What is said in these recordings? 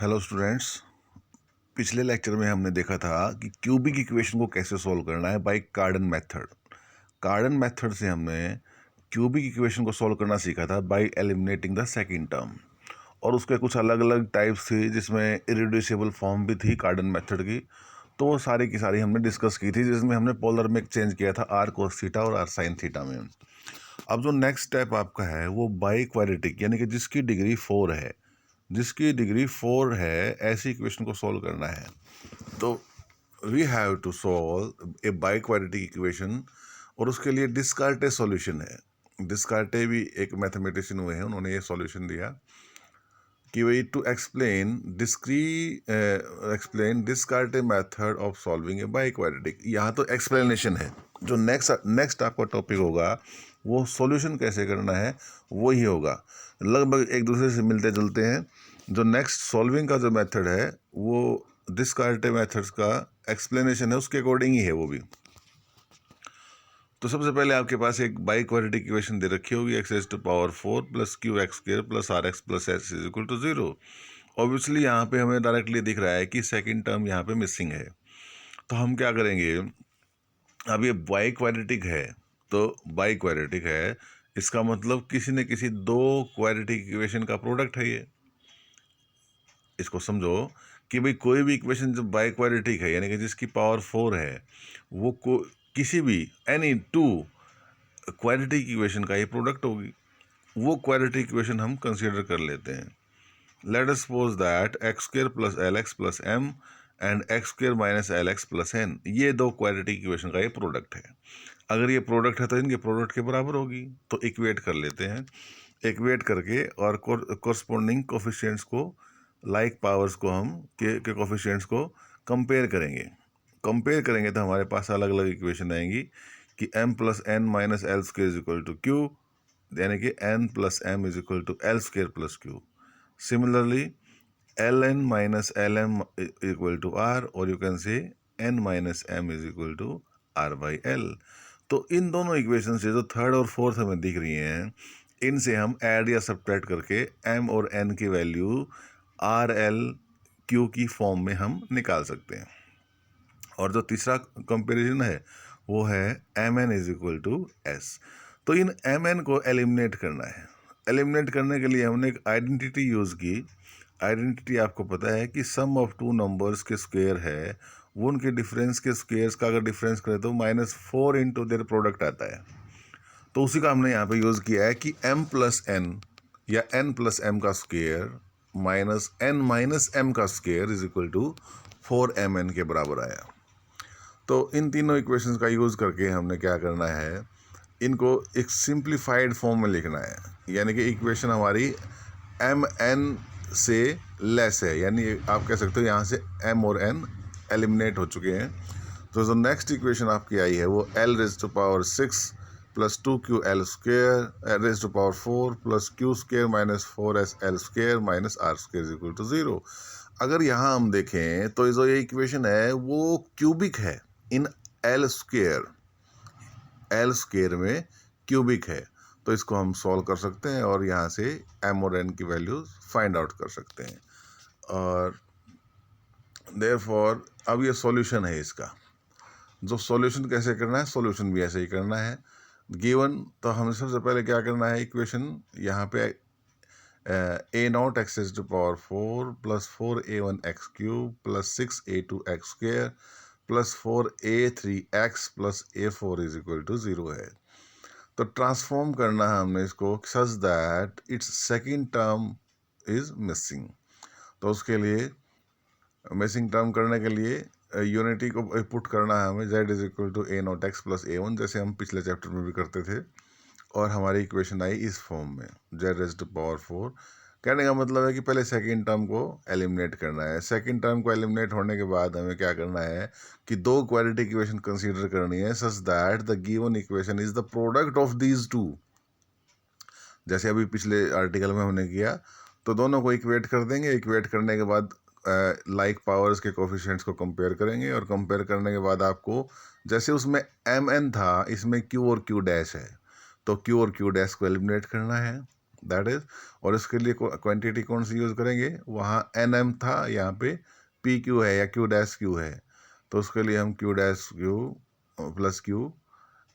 Hello students. पिछले lecture में हमने देखा था कि क्यूबिक इक्वेशन को कैसे सॉल्व करना है बाय कार्डन मेथड। कार्डन मेथड से हमने क्यूबिक इक्वेशन को सॉल्व करना सीखा था bye eliminating the second term, और उसके कुछ अलग अलग टाइप्स थी जिसमें इरिड्यूसिबल फॉर्म भी थी कार्डन मेथड की। तो वो सारी की सारी हमने डिस्कस की थी, जिसमें हमने पोलर में चेंज किया था आर कोस थीटा और आर साइन थीटा में। अब जो नेक्स्ट स्टेप आपका है वो बाई क्वाड्रेटिक, यानी कि जिसकी डिग्री 4 है, ऐसी इक्वेशन को सॉल्व करना है। तो we have to solve a biquadratic equation, और उसके लिए डिस्कार्टे सॉल्यूशन है। डिस्कार्टे भी एक मैथमेटिशियन हुए हैं, उन्होंने ये सॉल्यूशन दिया कि भाई to explain Descartes method of solving a biquadratic. यहाँ तो एक्सप्लेनेशन है, जो नेक्स्ट आपका टॉपिक होगा वो सॉल्यूशन कैसे करना है वो ही होगा। लगभग एक दूसरे से मिलते जुलते हैं। जो नेक्स्ट सॉल्विंग का जो मेथड है वो डिस्कार्टे मेथड्स का एक्सप्लेनेशन है, उसके अकॉर्डिंग ही है वो भी। तो सबसे पहले आपके पास एक बाई क्वाड्रेटिक इक्वेशन दे रखी होगी, x raise to power 4 plus q x square plus r x plus s is equal to 0। Obviously यहाँ पे हमें डायरेक्टली दिख रहा है कि सेकंड टर्म यहाँ पे मिसिंग है। तो हम क्या करेंगे, अब ये बाई क्वाड्रेटिक है, तो बाई क्वाड्रेटिक है इसका मतलब किसी न किसी दो क्वाड्रेटिक इक्वेशन का प्रोडक्ट है ये। इसको समझो कि भाई कोई भी इक्वेशन जब बाई क्वाड्रेटिक है, यानी कि जिसकी पावर 4 है, वो किसी भी एनी टू क्वाड्रेटिक इक्वेशन का ही प्रोडक्ट होगी। वो क्वाड्रेटिक इक्वेशन हम कंसीडर कर लेते हैं। Let us suppose that x square plus l x plus m and x square minus l x plus n, ये दो क्वाड्रेटिक इक्वेशन का ये प्रोडक्ट है। अगर ये प्रोडक्ट है तो इनके प्रोडक्ट के बराबर होगी। तो इक्वेट कर लेते हैं, इक्वेट करके और कोरस्पोंडिंग कोफिशिएंट्स को, लाइक पावर्स को हम के कोफिशिएंट्स को कंपेयर करेंगे तो हमारे पास अलग अलग इक्वेशन आएंगी कि m plus n minus l square is equal to q, यानी कि n plus m is equal to l square plus q. Similarly l n minus l m equal to r, और you can say n minus m is equal to r by l. तो इन दोनों equation से जो third और fourth हमें दिख रही हैं, इनसे हम ऐड या सब्ट्रैक्ट करके m और n की वैल्यू आर एल क्यू की फॉर्म में हम निकाल सकते हैं। और जो तीसरा कंपैरिजन है वो है m n is equal to s. तो इन एम एन को एलिमिनेट करना है। एलिमिनेट करने के लिए हमने एक आइडेंटिटी यूज़ की। आइडेंटिटी आपको पता है कि सम ऑफ टू नंबर्स के स्क्वायर है, वो उनके डिफरेंस के स्क्वायर्स का अगर डिफरेंस करें तो -4 इंटू देयर प्रोडक्ट आता है। तो उसी का हमने यहाँ पे यूज़ किया है कि m प्लस एन या n प्लस एम का square minus n minus m का square is equal to 4mn के बराबर आया। तो इन तीनों इक्वेशंस का यूज़ करके हमने क्या करना है, इनको एक सिंप्लीफाइड फॉर्म में लिखना है। यानी कि इक्वेशन हमारी एम एन से लेस है, यानी आप कह सकते हो यहाँ से m और n एलिमिनेट हो चुके हैं। तो जो नेक्स्ट इक्वेशन आपकी आई है वो l raise to power 6 plus 2q l square raise to power 4 plus q square minus 4s l square minus r square is equal to 0। अगर यहाँ हम देखें तो जो ये इक्वेशन है वो क्यूबिक है इन एल स्क्वेयर में क्यूबिक है। तो इसको हम सॉल्व कर सकते हैं और यहाँ से m और n की वैल्यूज फाइंड आउट कर सकते हैं। और देयरफॉर अब ये सॉल्यूशन है इसका। जो सॉल्यूशन कैसे करना है, सॉल्यूशन भी ऐसे ही करना है। गिवन, तो हमें सबसे पहले क्या करना है, इक्वेशन यहाँ पे a naught x as to power 4 plus 4a1 x cube plus 6a2 x square plus 4a3 x plus a4 is equal to 0 है। तो ट्रांसफॉर्म करना है हमने इसको such that its second term is missing. तो उसके लिए मिसिंग टर्म करने के लिए यूनिटी को पुट करना है हमें, z is equal to a naught x plus a1, जैसे हम पिछले चैप्टर में भी करते थे। और हमारी इक्वेशन आई इस फॉर्म में, z रेज टू पावर 4। कहने का मतलब है कि पहले सेकंड टर्म को एलिमिनेट करना है। सेकंड टर्म को एलिमिनेट होने के बाद हमें क्या करना है कि दो क्वाड्रेटिक इक्वेशन कंसीडर करनी है such that the given equation is the product of these two. जैसे अभी पिछले आर्टिकल में हमने किया, तो दोनों को इक्वेट कर देंगे। इक्वेट करने के बाद लाइक पावर्स के कोफिशिएंट्स को कंपेयर करेंगे, और कंपेयर करने के बाद आपको जैसे उसमें एम एन था, इसमें क्यू और क्यू डैश है, तो क्यू और क्यू डैश को एलिमिनेट करना है। दैट इज, और इसके लिए क्वांटिटी कौन सी यूज़ करेंगे, वहाँ एन एम था, यहाँ पे पी क्यू है या क्यू डैश क्यू है, तो उसके लिए हम q dash q plus q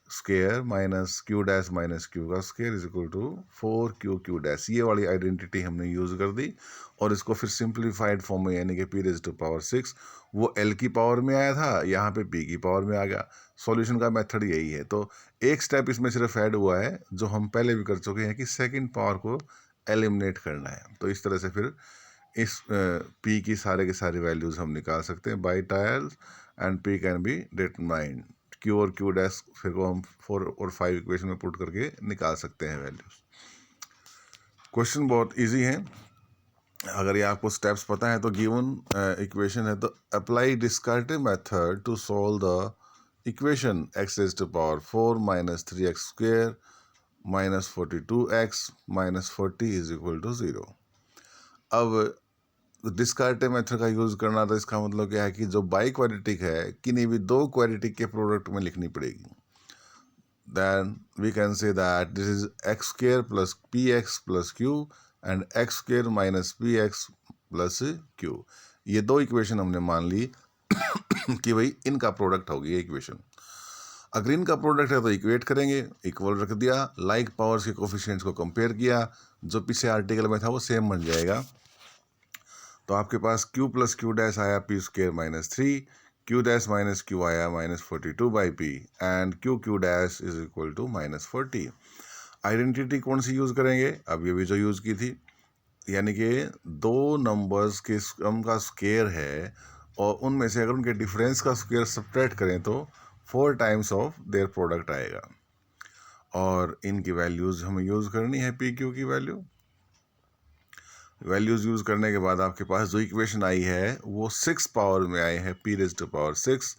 square minus q का square is equal to 4 dash, ये वाली आइडेंटिटी हमने यूज़ कर दी और इसको फिर सिंप्लीफाइड फॉर्म में यानी कि पी रेज़ टू पावर 6, वो एल की पावर में आया था, यहाँ पे पी की पावर में आ गया। सॉल्यूशन का मेथड यही है। तो एक स्टेप इसमें सिर्फ ऐड हुआ है जो हम पहले भी कर चुके हैं कि सेकंड पावर को एलिमिनेट करना है। तो इस तरह से फिर इस पी की सारे के सारे वैल्यूज़ हम निकाल सकते हैं by trials and P can be determined. Q और क्यू डैश फिर को हम 4 और 5 इक्वेशन में पुट करके निकाल सकते हैं वैल्यूज। क्वेश्चन बहुत इजी है, अगर ये आपको स्टेप्स पता है तो गिवन इक्वेशन है तो apply Descartes method to solve the equation x raise to power 4 minus 3x square minus 42x minus 40 is equal to 0। अब डिस्कार्टिव मेथड का यूज़ करना, तो इसका मतलब क्या है कि जो बाई क्वाड्रेटिक है किन्हीं भी दो क्वाड्रेटिक के प्रोडक्ट में लिखनी पड़ेगी। Then we can say that this is x square plus p x plus q and x square minus p x plus q. ये दो इक्वेशन हमने मान ली कि भाई इनका प्रोडक्ट होगी ये इक्वेशन। अगर इनका प्रोडक्ट है तो इक्वेट करेंगे, इक्वल रख दिया, लाइक पावर्स के कोफिशिएंट्स को कंपेयर किया, जो पीछे आर्टिकल में था वो सेम बन जाएगा। तो आपके पास q प्लस क्यू डैश आया p square minus 3, q dash minus q आया minus 42 by p and q dash is equal to minus 40। Identity कौन सी यूज़ करेंगे, अब ये भी जो यूज़ की थी, यानी कि दो नंबर्स के सम का स्क्वेयर है और उनमें से अगर उनके डिफरेंस का स्क्वेयर सब्ट्रैक्ट करें तो 4 टाइम्स ऑफ देयर प्रोडक्ट आएगा। और इनकी वैल्यूज़ हमें यूज़ करनी है पी क्यू की वैल्यूज़ यूज़ करने के बाद आपके पास जो इक्वेशन आई है वो 6 पावर में आई है p raise to power 6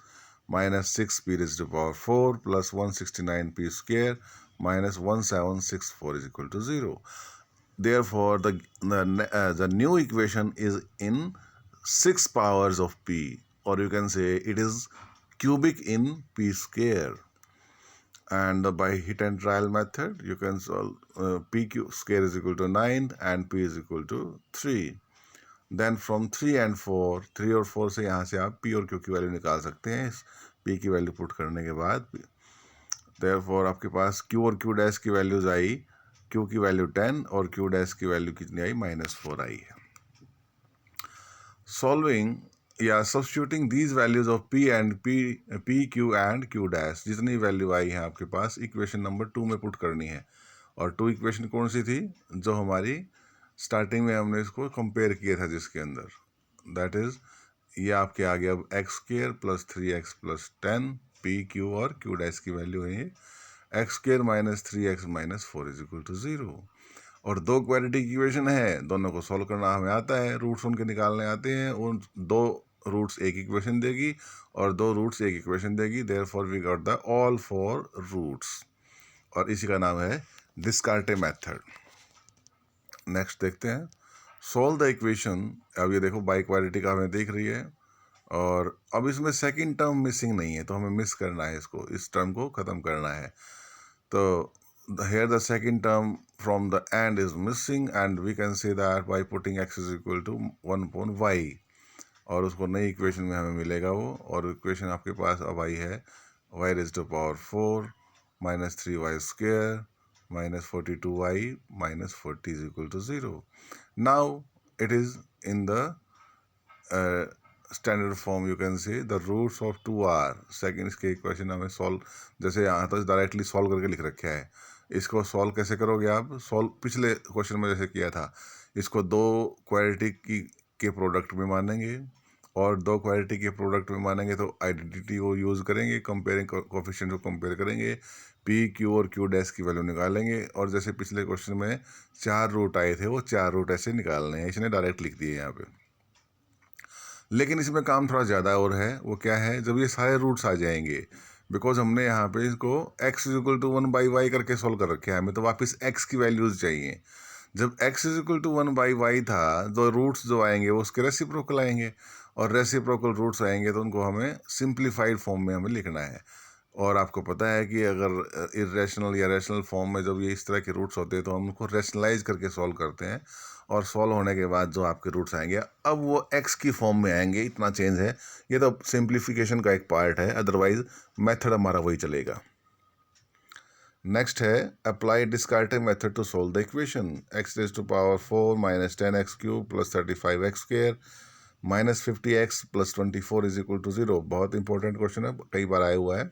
minus 6 p raise to power 4 plus 169 p square minus 1764 is equal to 0। Therefore, the new equation is in 6 powers of p, or you can say it is cubic in p square. And by hit and trial method, you can solve pq square is equal to 9 and p is equal to 3. Then from 3 and 4, 3 और 4 से यहाँ से आप p और q की value निकाल सकते हैं। p की वैल्यू पुट करने के बाद therefore आपके पास q और q डैश की वैल्यूज आई, q की वैल्यू 10 और q डैश की वैल्यू कितनी आई, -4 आई है। सॉल्विंग या substituting these values of p and p q and q dash, जितनी वैल्यू आई है आपके पास इक्वेशन नंबर 2 में पुट करनी है। और 2 इक्वेशन कौन सी थी, जो हमारी स्टार्टिंग में हमने इसको कंपेयर किया था जिसके अंदर, दैट इज ये आपके आ गया अब x square plus 3x plus 10 p q और q डैश की वैल्यू है x square minus 3x minus 4 is equal to 0। और दो क्वाड्रेटिक इक्वेशन है, दोनों को सॉल्व करना हमें आता है, रूट्स उनके निकालने आते हैं। उन दो रूट्स एक इक्वेशन देगी और दो रूट्स एक इक्वेशन देगी, therefore we got the all 4 roots, और इसी का नाम है डिस्कार्टे मेथड। नेक्स्ट देखते हैं, सॉल्व द इक्वेशन। अब ये देखो बाई क्वाड्रेटिक हमें दिख रही है और अब इसमें सेकंड टर्म मिसिंग नहीं है, तो हमें मिस करना है इसको, इस टर्म को ख़त्म करना है। तो here the second term from the end is missing and we can say that by putting x is equal to 1 upon y, और उसको नई इक्वेशन में हमें मिलेगा वो, और इक्वेशन आपके पास अब आई है y raised to power 4 minus 3y square minus 42y minus 40 is equal to 0. Now it is in the standard form, you can say the roots of 2r। Second इसके इक्वेशन हमें सॉल्व, जैसे यहाँ तो directly solve करके लिख रखा है, इसको सॉल्व कैसे करोगे आप, सॉल्व पिछले क्वेश्चन में जैसे किया था, इसको दो क्वाड्रेटिक के प्रोडक्ट में मानेंगे और दो क्वाड्रेटिक के प्रोडक्ट में मानेंगे तो आइडेंटिटी वो यूज़ करेंगे, कंपेयरिंग कोफिशिएंट को कंपेयर करेंगे, पी क्यू और क्यू डैश की वैल्यू निकालेंगे, और जैसे पिछले क्वेश्चन में 4 रूट आए थे वो 4 रूट ऐसे निकालने हैं, इसने डायरेक्ट लिख दिए यहाँ पे। लेकिन इसमें काम थोड़ा ज़्यादा और है, वो क्या है, जब ये सारे रूट्स आ जाएंगे, बिकॉज हमने यहाँ पे इसको x is equal to 1 by y करके सॉल्व कर रखे हैं, हमें तो वापस x की वैल्यूज़ चाहिए। जब x is equal to 1 by y था, तो रूट्स जो आएंगे वो उसके रेसिप्रोकल आएंगे, और रेसिप्रोकल रूट्स आएंगे तो उनको हमें सिंप्लीफाइड फॉर्म में हमें लिखना है। और आपको पता है कि अगर इरेशनल या रैशनल फॉर्म में जब ये इस तरह के रूट्स होते हैं तो हम उनको रैशनलाइज करके सॉल्व करते हैं, और सॉल्व होने के बाद जो आपके रूट्स आएंगे अब वो एक्स की फॉर्म में आएंगे। इतना चेंज है, ये तो सिंप्लीफिकेशन का एक पार्ट है, अदरवाइज मेथड हमारा वही चलेगा। नेक्स्ट है apply Descartes method to solve the equation. X raise to power 4 minus 10x cube plus 35x square minus 50x plus 24 is equal to 0। बहुत इंपॉर्टेंट क्वेश्चन है, कई बार आया हुआ है।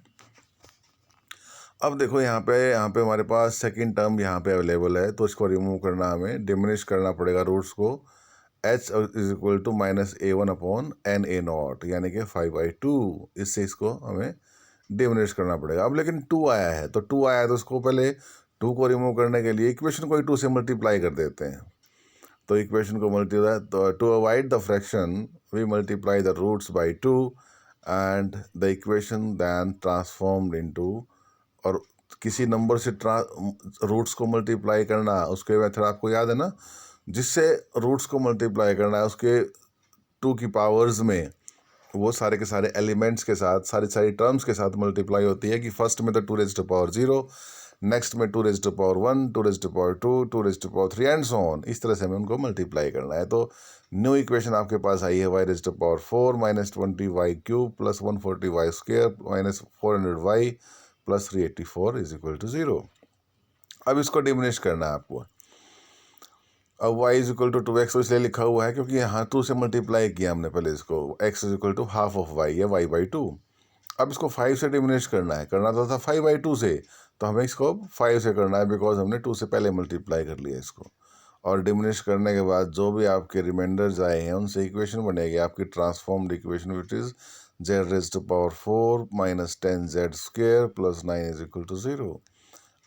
अब देखो यहाँ पे हमारे पास सेकंड टर्म यहाँ पे अवेलेबल है, तो इसको रिमूव करना, हमें डिमिनिश करना पड़ेगा रूट्स को। h is equal to minus a1 upon n a naught, यानी कि 5/2। इससे इसको हमें डिमिनिश करना पड़ेगा। अब लेकिन 2 आया है, तो 2 आया है तो उसको पहले 2 को रिमूव करने के लिए इक्वेशन को ही 2 से मल्टीप्लाई कर देते हैं। तो इक्वेशन को मल्टीप्लाई, तो to avoid the fraction we multiply the roots by 2 and the equation then transformed into, और किसी नंबर से रूट्स को मल्टीप्लाई करना, उसके मेथड आपको याद है ना, जिससे रूट्स को मल्टीप्लाई करना है उसके 2 की पावर्स में वो सारे के सारे एलिमेंट्स के साथ, सारी टर्म्स के साथ मल्टीप्लाई होती है। कि फर्स्ट में तो 2 रेज़ टू पावर 0, नेक्स्ट में 2 raise to power 1, 2 raise to power 2, 2 raise to power 3 and so on. इस तरह से हमें उनको मल्टीप्लाई करना है। तो न्यू इक्वेशन आपके पास आई है y raise to power 4 minus 20y cube plus 140y square minus 400y plus 384 is equal to 0। अब इसको डिमिनिश करना है आपको। अब y is equal to 2x तो इसलिए लिखा हुआ है क्योंकि यहाँ 2 से मल्टीप्लाई किया हमने पहले इसको। x is equal to half of y या y/2। अब इसको 5 से डिमिनिश करना है, करना तो था 5/2 से, तो हमें इसको 5 से करना है बिकॉज हमने 2 से पहले मल्टीप्लाई कर लिया इसको। और डिमिनिश करने के बाद जो भी आपके रिमाइंडर्स आए हैं उनसे इक्वेशन बनेगी आपकी transformed equation, which is z raise to power 4 minus 10z square plus 9 is equal to 0।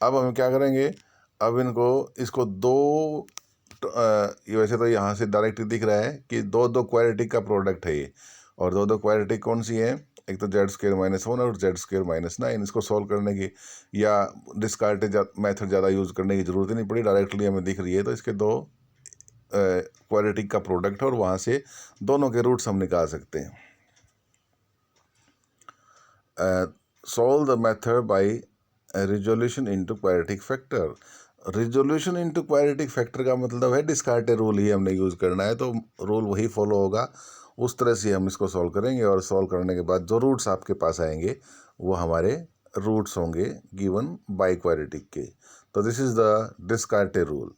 अब हम क्या करेंगे, अब इसको दो ये वैसे तो यहाँ से डायरेक्ट दिख रहा है कि दो क्वाड्रेटिक का प्रोडक्ट है ये, और दो क्वाड्रेटिक कौन सी है, एक तो जेड स्क्वायर माइनस 1 और जेड स्क्वायर माइनस 9। इसको सॉल्व करने की या डिस्कार्टेड मेथड ज़्यादा यूज़ करने की ज़रूरत ही नहीं पड़ी, डायरेक्टली हमें दिख रही है। तो इसके दो क्वाड्रेटिक का प्रोडक्ट है और वहाँ से दोनों के रूट्स हम निकाल सकते हैं। Solve the method by resolution into quadratic factor. Resolution into quadratic factor का मतलब है डिस्कार्टेड रूल ही हमने यूज़ करना है, तो रूल वही फॉलो होगा, उस तरह से हम इसको सॉल्व करेंगे। और सॉल्व करने के बाद जो रूट्स आपके पास आएंगे वो हमारे रूट्स होंगे गिवन बाय क्वाड्रेटिक के। तो this is the Descartes rule.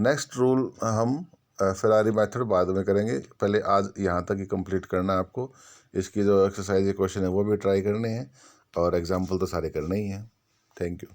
Next rule हम फेरारी मेथड बाद में करेंगे, पहले आज यहाँ तक ही कंप्लीट करना है आपको। इसकी जो एक्सरसाइज क्वेश्चन है वो भी ट्राई करने हैं और एग्जाम्पल तो सारे करने ही हैं। Thank you.